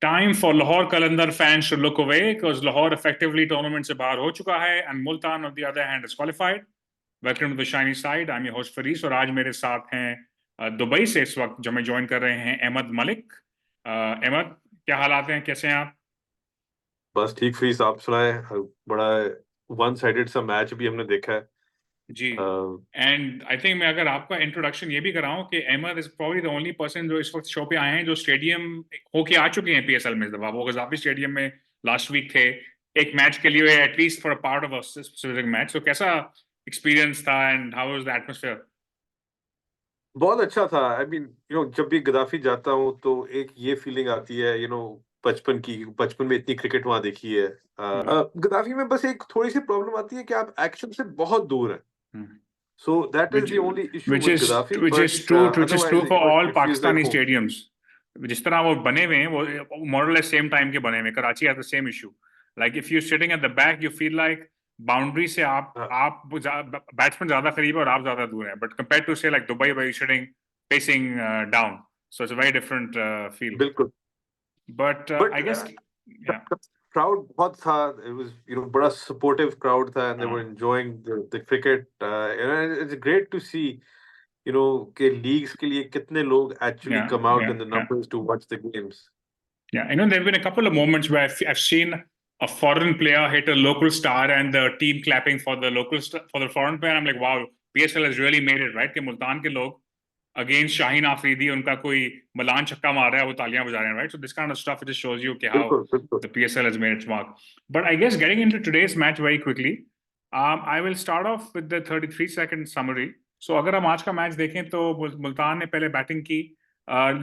Time for Lahore Qalandar fans to look away because Lahore effectively tournament से बाहर हो चुका है and Multan on the other hand is qualified. Welcome to the shiny side. I'm your host Faris और आज मेरे साथ हैं दुबई से इस वक्त जो मैं ज्वाइन कर रहे हैं अहमद मलिक. अहमद, क्या हालात हैं, कैसे हैं आप? बस ठीक फीस आप सुनाए. बड़ा वन साइडेड सा मैच भी हमने देखा है जी. एंड आई थिंक मैं अगर आपका इंट्रोडक्शन ये भी कराऊं कि Ahmed is probably the only person जो इस वक्त शो पे आए हैं जो स्टेडियम होके आ चुके हैं पीएसएल में. इस दफा वो गजाफी स्टेडियम में लास्ट वीक थे एक मैच के लिए, at least for a part of a specific match. तो कैसा एक्सपीरियंस था and how was the atmosphere? बहुत अच्छा था. आई मीन जब भी गद्दाफी जाता हूँ तो एक ये फीलिंग आती है बचपन में इतनी क्रिकेट वहां देखी है. गद्दाफी में बस एक थोड़ी सी प्रॉब्लम आती है कि आप एक्शन से बहुत दूर हैं. So that is the only issue with Gaddafi, which is true otherwise for all it feels like Pakistani home. stadiums. जिस तरह वो बने हुए हैं वो more or less same time के बने हुए हैं. Karachi has the same issue. Like if you're sitting at the back, you feel like boundary से आप बैट्समैन ज्यादा करीब है और आप ज्यादा दूर हैं. But compared to say like Dubai where you're sitting facing down, so it's a very different feel. बिल्कुल. But I guess yeah. Crowd बहुत था. It was बड़ा supportive crowd था and they were enjoying the cricket. And it's great to see कि leagues के लिए कितने लोग actually come out in the numbers to watch the games. Yeah, there have been a couple of moments where I've seen a foreign player hit a local star and the team clapping for the foreign player. I'm like, wow, PSL has really made it, right? कि मुल्तान के लोग against Shaheen Afridi उनका कोई Malan छक्का मार रहा है वो तालियां बजा रहे हैं, right? So this kind of stuff just shows you how the PSL has made its mark. But I guess getting into today's match very quickly, I will start off with the 33-second summary. So अगर हम आज का match देखें तो मुल्तान ने पहले batting की.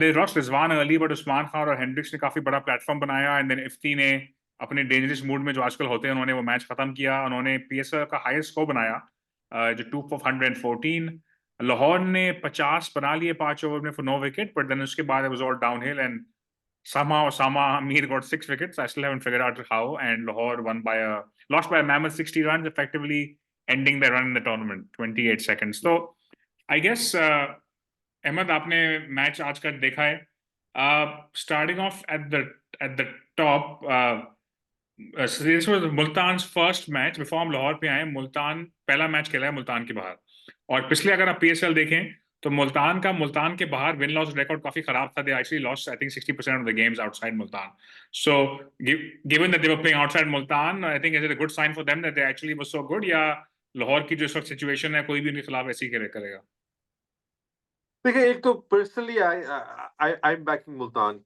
They lost Rizwan early, but Usman Khan और हेंड्रिक्स ने काफी बड़ा प्लेटफॉर्म बनाया. एंड देन इफ्ती ने अपने डेंजरस मूड में जो आजकल होते हैं उन्होंने वो मैच खत्म किया. उन्होंने पीएसएल का हाईएस्ट स्कोर बनाया जो 2 for 114. लाहौर ने 50 बना लिए 5 ओवर में for no wicket, but then उसके बाद it was all downhill and somehow Osama Amir got 6 wickets. I still haven't figured out how, and Lahore lost by a mammoth 60 runs, effectively ending their run in the tournament 28 seconds. So I guess Ahmad, आपने match आज का देखा है. Starting of at the top, this was Multan first match before हम लाहौर पे आए. मुल्तान पहला match खेला है मुल्तान के बाहर, और पिछले अगर आप पीएसएल देखें तो मुल्तान के बाहर विन लॉस रिकॉर्ड काफी खराब था. They actually lost I think 60% of the games outside Multan. So given that they were playing outside Multan, I think is it a good sign for them that they actually was so good, या लाहौर की जो इस वक्त situation है कोई भी उनके खिलाफ ऐसी करेगा? देखिए, एक तो personally I'm backing Multan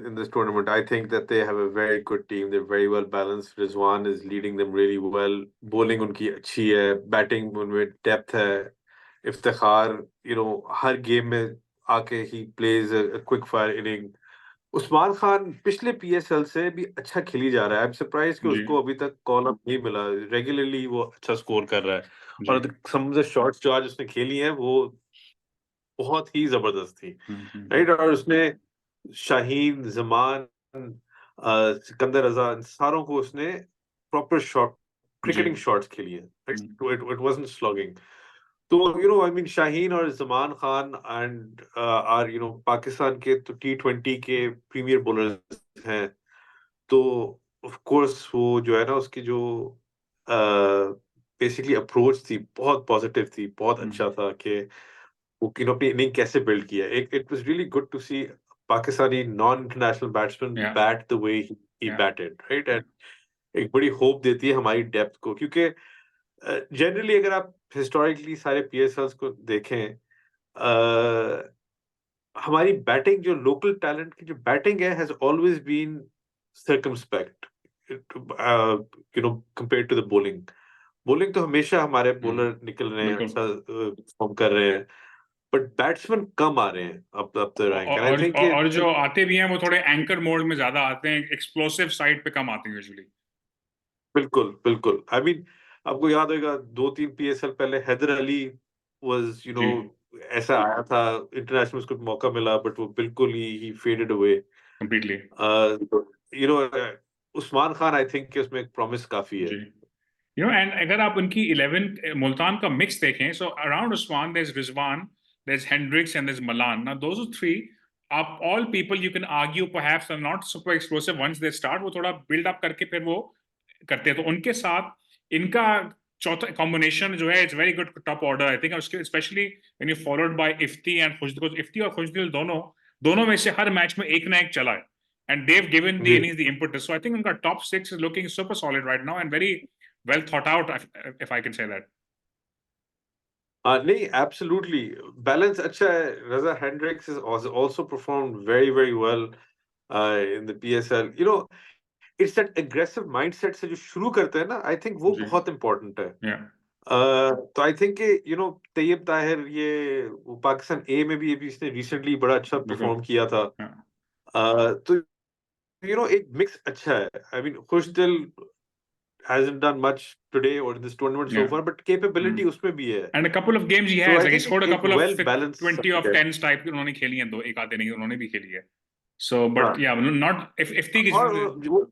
in this tournament. I think that they have a very good team. They're very well balanced. Rizwan is leading them really well. Bowling उनकी अच्छी है, batting उनमें depth है. इफ्तिखार हर गेम में आके he plays a quick fire inning. Usman Khan पिछले PSL से भी अच्छा खेली जा रहा है. I'm surprised कि उसको अभी तक कॉल अप नहीं मिला. रेगुलरली वो अच्छा स्कोर कर रहा है, और some of the shots जो आज उसने खेली हैं वो बहुत ही जबरदस्त थी, राइट. और उसने शाहीन, जमान, सिकंदर रजा, इन सारों को उसने प्रॉपर शॉट क्रिकेटिंग शॉट्स खेली हैं. It wasn't slogging. तो आई मीन शाहीन और जमान खान एंड आर पाकिस्तान के तो T20 के प्रीमियर बॉलर्स हैं. तो ऑफ कोर्स वो जो है ना, उसकी जो बेसिकली अप्रोच थी बहुत पॉजिटिव थी, बहुत अच्छा था कि वो अपनी इनिंग कैसे बिल्ड किया. It was really good to see Pakistani non international batsman bat the way he batted, right. And एक बड़ी होप देती है हमारी डेप्थ को, क्योंकि जनरली अगर आप हिस्टोरिकली सारे पीएसएल्स को देखें, हमारी बैटिंग, जो लोकल टैलेंट की जो बैटिंग है, has always been circumspect compared to the bowling. तो हमेशा हमारे बॉलर निकल रहे हैं, अच्छा परफॉर्म कर रहे हैं, बट बैट्समैन कम आ रहे हैं अब तो रैंक. और जो आते भी हैं वो थोड़े एंकर मोड में ज्यादा आते हैं, एक्सप्लोसिव साइड पे कम आते हैं यूजुअली. बिल्कुल. आई मीन आपको याद होगा 2-3 पीएसएल पहले हैदर अली वाज ऐसा आया था इंटरनेशनल, उसको मौका मिला, बट वो बिल्कुल ही faded away completely. Usman Khan, I think कि उसमें एक प्रॉमिस काफी है. एंड अगर आप उनकी 11 मुल्तान का मिक्स देखें, so around Usman there is Rizwan, there's Hendricks and there's Malan. Now those are three all people you can argue perhaps are not super explosive once they start, वो थोड़ा build up करके फिर वो करते हैं, तो उनके साथ इनका चौथा कॉम्बिनेशन जो है, it's very good top order I think, उसके specially when you followed by Ifti and Khushdil, Ifti और खुशदिल दोनों में से हर मैच में एक ना एक चला है, and they've given the ji innings the impetus. So I think unka top 6 is looking super solid right now and very well thought out, if I can say that. नहीं, absolutely balance अच्छा है. Raza Hendricks has also performed very very well in the PSL. You know, it's that aggressive mindset से जो शुरू करते हैं ना, I think वो जी. बहुत important है. Yeah. तो आई थिंक कि यू नो तैयब ताहिर ये वो पाकिस्तान ए में भी अभी इसने रिसेंटली बड़ा अच्छा बिल्कुल. परफॉर्म किया था. Yeah. तो यू नो एक मिक्स अच्छा है. I mean Khushdil hasn't done much today or in this tournament so Yeah. far, but capability उसमें भी है. And a couple of games he So has, I like he think scored a एक couple of well balanced 20 of 10s type उन्होंने खेली हैं, दो एक आध इनिंग उन्होंने भी खेली है. So but हाँ. yeah, not if the और वो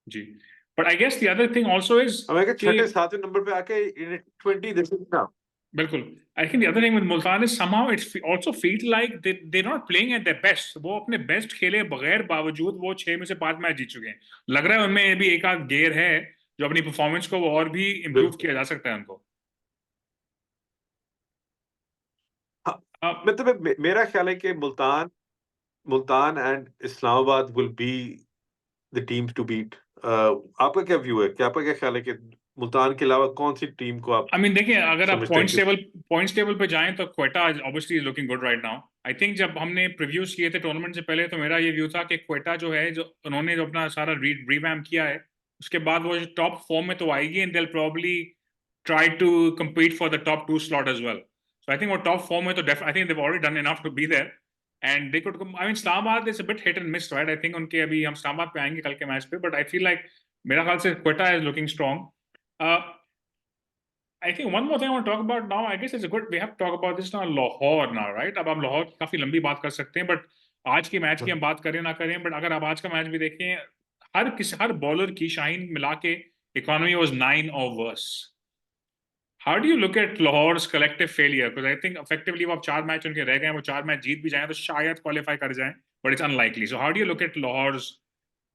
जी. But I guess the other thing also is हमें के छठे कि सातवें नंबर पे आके 20 this is now. बिल्कुल. I think the other thing with Multan is somehow it also feels like they're not playing at their best. वो अपने बेस्ट खेले बगैर बावजूद वो 6 में से 5 मैच जीत चुके हैं. लग रहा है उनमें भी एक आध गेयर है जो अपनी परफॉर्मेंस को वो और भी इम्प्रूव किया जा सकता है उनको. हाँ, मतलब मेरा ख्याल है कि Multan and Islamabad will be the teams to beat. आपका क्या व्यू है, क्या आपका क्या ख्याल है कि मुल्तान के अलावा कौन सी टीम को आप I mean देखिए, अगर आप समझते हैं पॉइंट्स टेबल पे जाएं तो Quetta obviously is looking good right now. I think जब हमने प्रीव्यूज किए थे टूर्नामेंट से पहले तो मेरा ये व्यू था कि क्वेटा जो है, जो उन्होंने जो अपना सारा रिवैम्प किया है, उसके बाद वो टॉप फॉर्म में तो आएगी and they will probably try to compete for the top 2 slot as well. So I think वो टॉप फॉर्म में तो I think they've already done enough to be there and they could. I mean Islamabad is a bit hit and miss, right? I think उनके अभी हम इस्लामाबाद पे आएंगे कल के मैच पे, but I feel like मेरा ख्याल से Quetta is looking strong. I think one more thing I want to talk about now, I guess it's a good, we have to talk about this now, Lahore now, right? अब हम लाहौर की काफी लंबी बात कर सकते हैं, बट आज के मैच की हम बात करें ना करें, बट अगर आप आज का मैच भी देखें, हर बॉलर की शाहीन मिला के economy was 9 or worse. How do you look at Lahore's collective failure? Because I think effectively वो अब 4 मैच उनके रह गए हैं, वो 4 मैच जीत भी जाएं तो शायद क्वालिफाई कर जाएं, but it's unlikely. So how do you look at Lahore's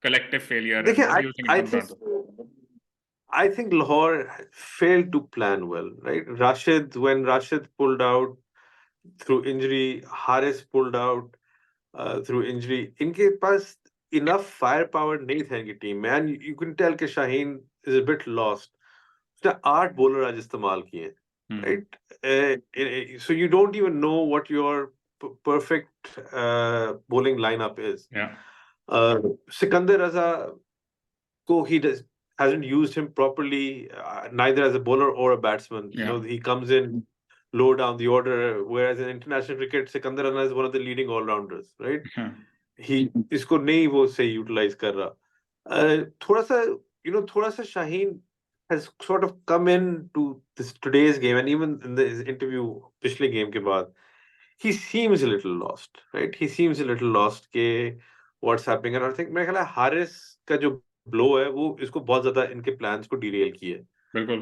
collective failure and देखिए what do you think it comes down to? I think Lahore failed to plan well, right? When Rashid pulled out through injury, Haris pulled out through injury. इनके पास enough firepower नहीं था इनकी team में, and you can tell कि Shaheen is a bit lost. उसने 8 bowler आज इस्तेमाल किए, right? So you don't even know what your perfect bowling lineup is. Yeah. Sikandar Raza hasn't used him properly, neither as a bowler or a batsman. Yeah. You know, he comes in low down the order, whereas in international cricket, Sikandar Raza is one of the leading all-rounders, right? Yeah. He इसको नहीं वो सही utilize कर रहा. थोड़ा सा Shaheen has sort of come in to today's game, and even in his interview पिछले game के बाद, he seems a little lost, right? He seems a little lost के what's happening, and I think मेरे ख्याल है हारिस का जो blow है वो इसको बहुत ज्यादा इनके प्लान्स को डिरेल किए. बिल्कुल.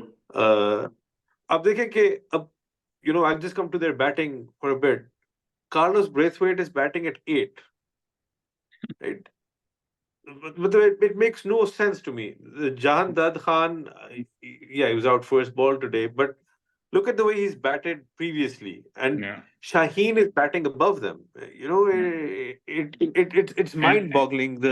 अब देखें कि अब I've just come to their batting for a bit. Carlos Braithwaite is batting at 8, right? But it makes no sense to me. Jahan Dad Khan, yeah, he was out first ball today, but look at the way he's batted previously, and Yeah. Shaheen is batting above them. It's mind-boggling the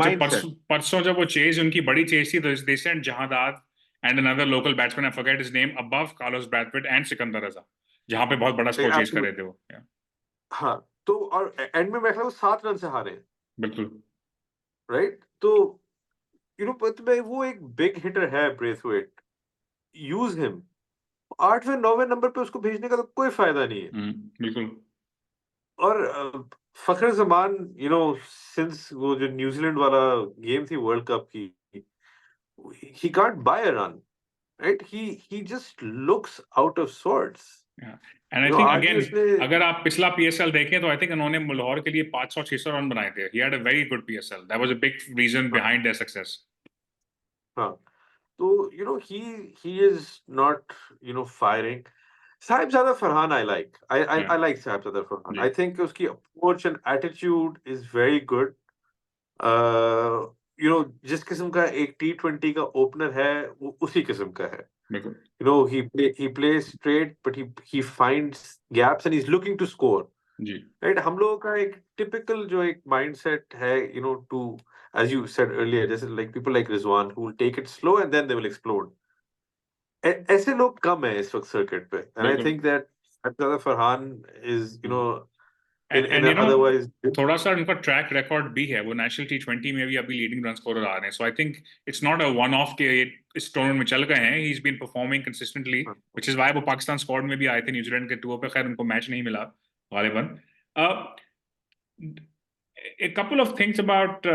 mindset. परसों जब वो chase उनकी बड़ी chase थी, तो they sent Jahandad and another local batsman, I forget his name, above Carlos Brathwaite and Sikandar Raza, जहां पे बहुत बड़ा स्कोर चेज कर रहे थे वो. हाँ, तो और एंड में मैं 7 रन से हारे. बिल्कुल. राइट, तो वो एक बिग हिटर है ब्रेथवेट. Use him. 8वें 9वें नंबर पे उसको भेजने का तो कोई फायदा नहीं है. बिल्कुल. और फखर जमान, सिंस वो जो न्यूजीलैंड वाला गेम थी वर्ल्ड कप की, he can't buy a run, right? He just looks out of sorts. Yeah. And I think again, अगर आप पिछला PSL देखें तो I think उन्होंने लाहौर के लिए 500-600 रन बनाए थे. He had a very good PSL. That was a big reason behind their success. हाँ, तो he is not firing. Sahibzada Farhan, I like. Yeah. I like Sahibzada Farhan. I ji think uski approach and attitude is very good. Uh, you know, जिस किस्म का एक T20 का opener है, वो उसी किस्म का है. बिल्कुल You know, he plays straight, but he finds gaps and he's looking to score. Ji Right? हम लोगों का एक typical जो एक mindset है, you know, to, as you said earlier, जैसे like people like Rizwan who will take it slow and then they will explode. ऐसे लोग कम हैं इस वक्त सर्किट पे, and I बिल्कुल think that Abdullah Farhan is, you know, in and a you know otherwise. थोड़ा सा उनका ट्रैक रिकॉर्ड भी है, वो नेशनल T20 में भी अभी लीडिंग रन स्कोरर आ रहे हैं, so I think it's not a one off के इस टूर्नामेंट में चल गए हैं, he is been performing consistently, which is why वो पाकिस्तान स्क्वाड में भी आए थे न्यूजीलैंड के टूर पे, खैर उनको मैच नहीं मिला गालिबन. A couple of things about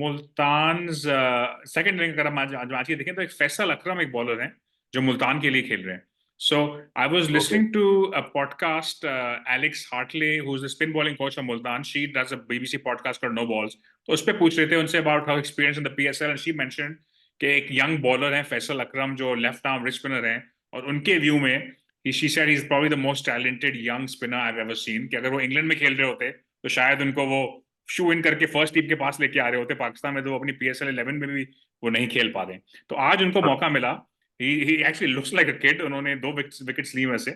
मुल्तान's second inning अगर हम आज की देखें तो एक फैसल अकरम एक बॉलर हैं जो मुल्तान के लिए खेल रहे हैं. So I was Okay. listening to a podcast, Alex Hartley, who's the spin bowling coach of Multan. She does a BBC podcast called No Balls. तो उस पर पूछ रहे थे उनसे about her experience in the PSL, and she mentioned कि एक young bowler है फैसल अकरम जो left arm wrist spinner हैं, और उनके व्यू में she said he's probably the most talented young spinner I've ever seen. कि अगर वो इंग्लैंड में खेल रहे होते तो शायद उनको वो शू इन करके फर्स्ट टीम के पास लेके आ रहे होते, पाकिस्तान में तो वो अपनी PSL 11 में भी वो नहीं खेल पा रहे. तो आज उनको मौका मिला. He actually looks like a kid. उन्होंने 2 विकेट्स ली वैसे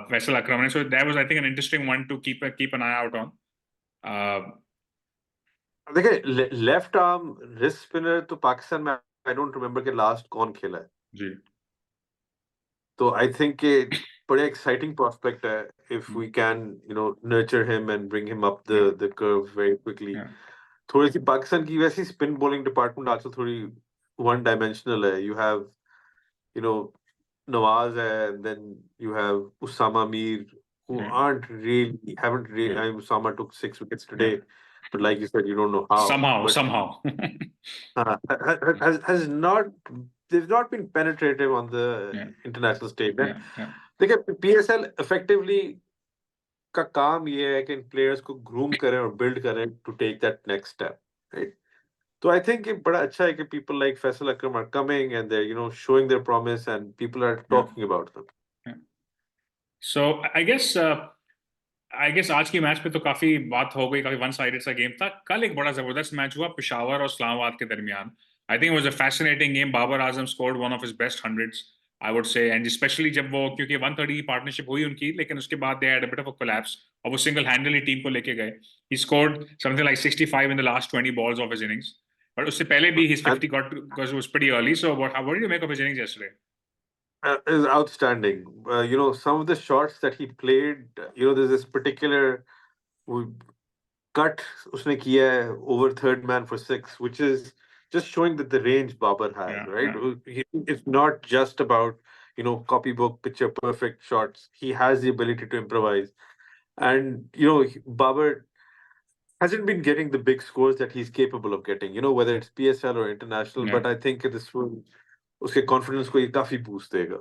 फैसल अकरम ने. So that was I think an interesting one to keep an eye out on. देखिए लेफ्ट आर्म रिस्ट स्पिनर तो पाकिस्तान में आई डोंट रिमेम्बर के लास्ट कौन खेला है. जी तो आई थिंक के बड़ा एक्साइटिंग प्रोस्पेक्ट है if we can, you know, nurture him and bring him up the curve very quickly. yeah. थोड़ी सी पाकिस्तान की वैसी स्पिन बॉलिंग डिपार्टमेंट आजकल थोड़ी वन डायमेंशनल है. You have, you know, Nawaz and then you have Usama Mir who Yeah. haven't really. Yeah. I mean, Usama took 6 wickets today, Yeah. but like you said, you don't know how. Somehow. Has not, they've not been penetrative on the Yeah. international stage. Yeah. देखिए PSL effectively का काम ये है कि इन players को groom करें और build करें to take that next step, right. तो आई थिंक ये बड़ा अच्छा है कि people like Faisal Akram are coming and they, you know, showing their promise and people are talking about them. So I guess आज की मैच पे तो काफी बात हो गई, काफी वन साइडेड सा गेम था. कल एक बड़ा जबरदस्त मैच हुआ पेशावर और इस्लामाबाद के दरमियान. I think was a fascinating game. Babar Azam scored one of his best hundreds I would say, and especially जब वो, क्योंकि 130 की पार्टनरशिप हुई उनकी, लेकिन उसके बाद they had a bit of a collapse और वो सिंगल हैंडली टीम को लेके गए. He scored something like 65 in the last 20 balls of his innings, but उससे पहले भी his 50 got because it was pretty early. So what did you make of his innings yesterday? Is outstanding. You know, some of the shots that he played, you know, there's this particular cut उसने किया है over third man for 6, which is just showing that the range Babar has, Yeah, right? yeah. It's not just about, you know, copybook picture perfect shots. He has the ability to improvise, and you know, Babar hasn't been getting the big scores that he's capable of getting. You know, whether it's PSL or international. Yeah. But I think this will उसके confidence को ये काफी boost देगा.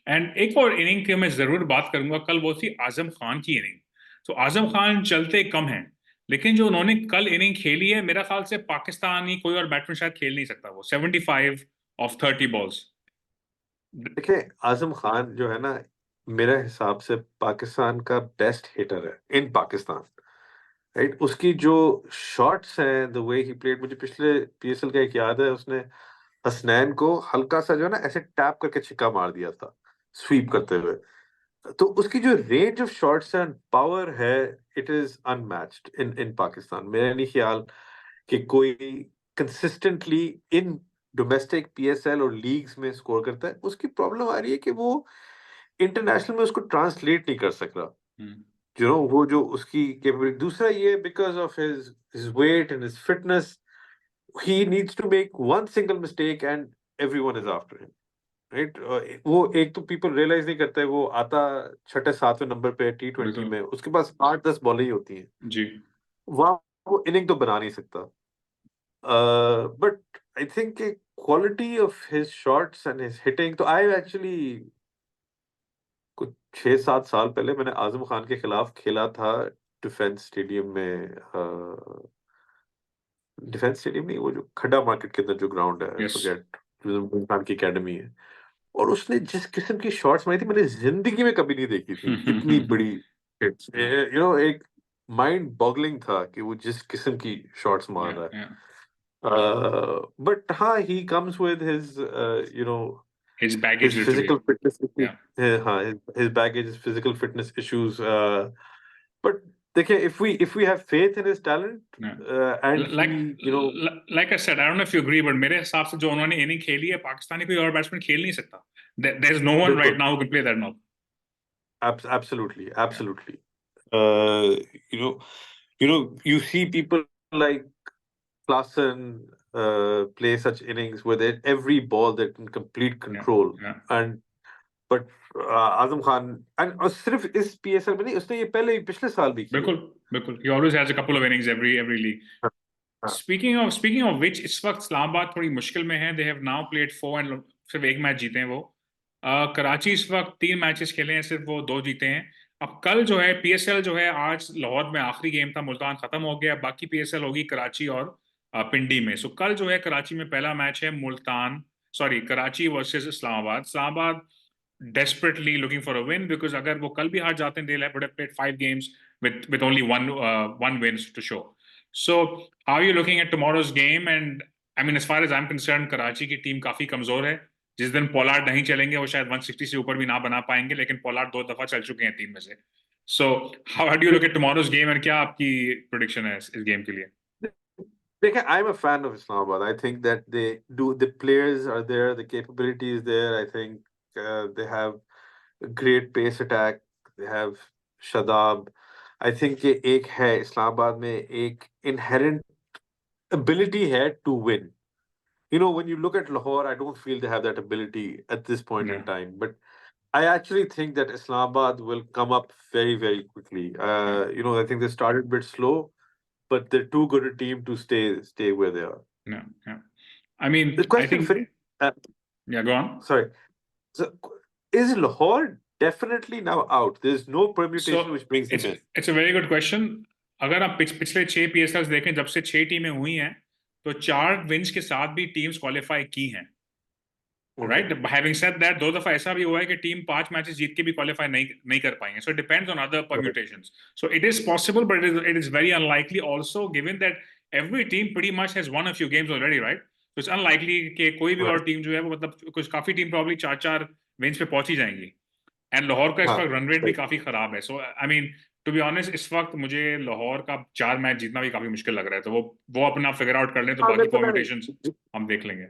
And एक और inning की मैं जरूर बात करूंगा, कल वो थी आजम खान की इनिंग. तो आजम खान चलते कम हैं, लेकिन जो उन्होंने कल इनिंग खेली है, मेरा ख्याल से पाकिस्तानी कोई और बैट्समैन शायद खेल नहीं सकता. वो 75 ऑफ 30 बॉल्स. देखिए आजम खान जो है ना, मेरे हिसाब से पाकिस्तान का बेस्ट हिटर है इन पाकिस्तान, राइट. उसकी जो शॉट्स हैं, द वे ही प्लेड, मुझे पिछले PSL का एक याद है, उसने हसनैन को हल्का सा जो है ना ऐसे टैप करके छिक्का मार दिया था स्वीप करते हुए. तो उसकी जो range of shots and power है, इट इज अनमैच्ड इन पाकिस्तान. मेरा नहीं ख्याल कि कोई कंसिस्टेंटली इन डोमेस्टिक PSL और लीग्स में स्कोर करता है. उसकी प्रॉब्लम आ रही है कि वो इंटरनेशनल में उसको ट्रांसलेट नहीं कर सक रहा. यू नो, वो जो उसकी कैपेबिलिटी. दूसरा ये because of his weight and his fitness, he needs to make one single mistake and everyone is after him, right. वो एक तो पीपल रियलाइज नहीं करते, वो आता 6-7वें नंबर पे T20 में, उसके पास 8-10 बॉलें ही होती हैं जी. वहां वो इनिंग तो बना नहीं सकता. But I think quality of his shots and his hitting, तो आई एक्चुअली कुछ 6-7 साल पहले मैंने आजम खान के खिलाफ खेला था डिफेंस स्टेडियम में. डिफेंस स्टेडियम नहीं, वो जो खड्डा मार्केट के अंदर जो ग्राउंड है, Yes. फॉरगेट, जो मुल्तान की एकेडमी है, और उसने जिस किस्म की शॉट्स मारी थी मैंने जिंदगी में कभी नहीं देखी थी इतनी बड़ी हिट्स एक माइंड बॉगलिंग था कि वो जिस किस्म की शॉट्स मार Yeah, रहा yeah. है बट हाँ he comes with his His baggage his physical literally. fitness issues. Yeah. हाँ his baggage, his physical fitness issues but देखिए if we have faith in his talent Yeah. and Like he like I said, I don't know if you agree, but मेरे हिसाब से जो उन्होंने inning खेली है पाकिस्तानी कोई और बैट्समैन खेल नहीं सकता. There's no one right बिल्कुल now who can play that now. absolutely Yeah. absolutely uh, you know you see people like Klassen play such innings where they every ball they're in complete Yeah. control Yeah. and but Azam Khan and और सिर्फ इस PSL में नहीं उसने ये पहले पिछले साल भी किया बिल्कुल बिल्कुल. He always has a couple of innings every league. हाँ, हाँ, Speaking of which, इस वक्त इस्लामाबाद थोड़ी मुश्किल में है. They have now played 4 and सिर्फ एक मैच जीते हैं वो. कराची इस वक्त 3 मैचेस खेले हैं, सिर्फ वो 2 जीते हैं. अब कल जो है पीएसएल जो है, आज लाहौर में आखिरी गेम था, मुल्तान खत्म हो गया. बाकी पीएसएल होगी कराची और पिंडी में. सो कल जो है कराची में पहला मैच है Karachi versus Islamabad. Islamabad desperately looking for a win because अगर वो कल भी हार जाते हैं, they would have played 5 games with only one win to show. So how are you looking at tomorrow's game? And I mean, as far as I'm concerned, Karachi की team काफी कमजोर है. जिस दिन पोलार्ड नहीं चलेंगे वो शायद 160 से ऊपर भी ना बना पाएंगे, लेकिन पोलार्ड 2 दफा चल चुके हैं 3 में से. So how do you look at tomorrow's game and क्या आपकी prediction है इस गेम के लिए? देखिए I'm a fan of Islamabad. I think that the players are there, the capability is there. I think they have a great pace attack. They have Shadab. I think ये एक है इस्लामाबाद में एक inherent ability है to win. When you look at Lahore, I don't feel they have that ability at this point in Yeah. time. But I actually think that Islamabad will come up very, very quickly. I think they started a bit slow, but they're too good a team to stay where they are. Yeah. Yeah. I mean, The I question think, for yeah, go on. sorry, so is Lahore definitely now out? There's no permutation which brings them in. It's a very good question. अगर आप पिछले 6 पीएसएल्स देखें, जब से 6 टीमें हुई हैं, तो 4 विन्स के साथ भी टीम्स क्वालिफाई की हैं. राइट. हैविंग सेड दैट, 2 दफा ऐसा भी हुआ है कि टीम 5 मैचेस जीत के भी क्वालिफाई नहीं कर पाएंगे. So it depends on other permutations. So it is possible, but it is very unlikely also, given that every team pretty much has one a few games already, right. तो it's unlikely कि कोई भी और team जो है वो, मतलब कुछ काफी टीम प्रॉब्ली 4-4 विन्स पे पहुंच ही जाएंगी. एंड लाहौर का इस हाँ, वक्त रन रेट भी काफी खराब है. So I mean, to be honest, इस वक्त मुझे लाहौर का 4 मैच जीतना भी काफी मुश्किल लग रहा है. तो वो अपना फिगर आउट कर लें, तो हाँ, बाकी मेरे को परम्यूटेशंस ना हम देख लेंगे.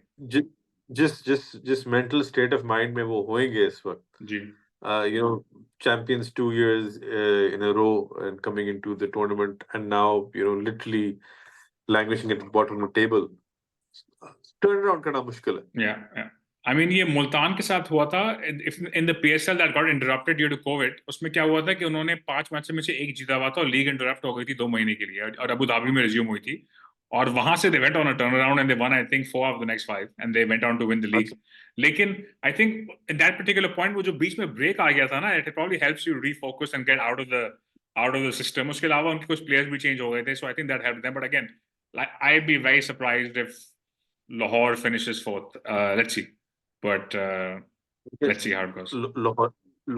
जिस मेंटल स्टेट ऑफ माइंड में वो होंगे इस वक्त जी. champions 2 years in a row and coming into the tournament and now literally languishing at the bottom of the table turn around करना मुश्किल है. Yeah. I mean, ये मुल्तान के साथ हुआ था in the PSL that got interrupted due to COVID. उसमें क्या हुआ था कि उन्होंने 5 मैच में से 1 जीता हुआ था और लीग इंटरप्ट हो गई थी 2 महीने के लिए, और अबू धाबी में रिज्यूम हुई थी. और वहां से they went on a turnaround and they won, I think, 4 of the next 5 and they went on to win the league. लेकिन I think in that particular point, वो जो बीच में ब्रेक आ गया था ना, it probably helps you refocus and get out of the system. उसके अलावा उनके कुछ प्लेयर्स भी चेंज हो गए थे, so I think that helped them. But again, like, I'd be very surprised if Lahore finishes 4th. Let's see. But let's see how it goes.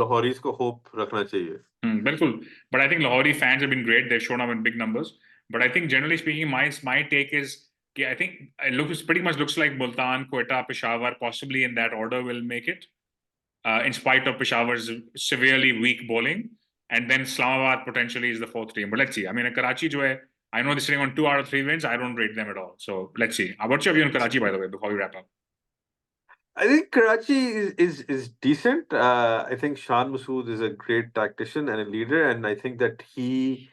लाहौरीज को hope रखना चाहिए. बिल्कुल. But I think Lahori fans have been great. They've shown up in big numbers. But I think generally speaking, my take is, I think it pretty much looks like Multan, Quetta, Peshawar, possibly in that order, will make it, in spite of Peshawar's severely weak bowling. And then Islamabad potentially is the 4th team. But let's see. I mean, Karachi, I know they're sitting on 2 out of 3 wins. I don't rate them at all. So let's see. What's your view on Karachi, by the way, before we wrap up? I think Karachi is decent. I think Shan Masood is a great tactician and a leader, and I think that he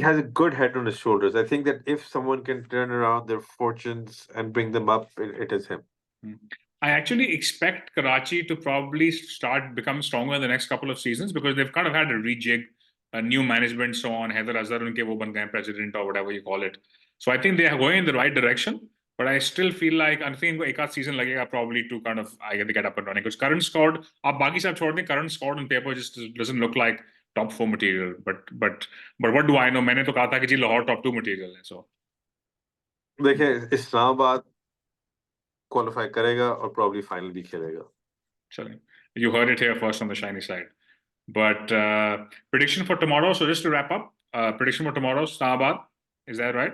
has a good head on his shoulders. I think that if someone can turn around their fortunes and bring them up, it is him. I actually expect Karachi to probably become stronger in the next couple of seasons because they've kind of had a rejig, a new management, so on. Heather Azhar unke wo ban gaye president or whatever you call it. So I think they are going in the right direction. But I still feel like, I think एक आध season लगेगा probably to kind of get up and running. Because current squad, आप बाकी सब छोड़ दें, current squad on paper just doesn't look like top 4 material. But what do I know? मैंने तो कहा था कि जी लाहौर top 2 material है. So देखिए इस्लामाबाद qualify करेगा और probably final भी खेलेगा. Chale. You heard it here first on the shiny side. But prediction for tomorrow. So just to wrap up, prediction for tomorrow, Islamabad. Is that right?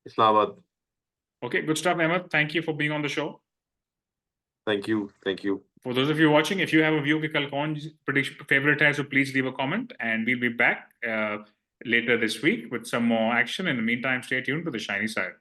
Islamabad. Okay, good stuff, Ahmed. Thank you for being on the show. Thank you. Thank you. For those of you watching, if you have a view कि कल कौन prediction favorite है, so please leave a comment, and we'll be back later this week with some more action. In the meantime, stay tuned to the shiny side.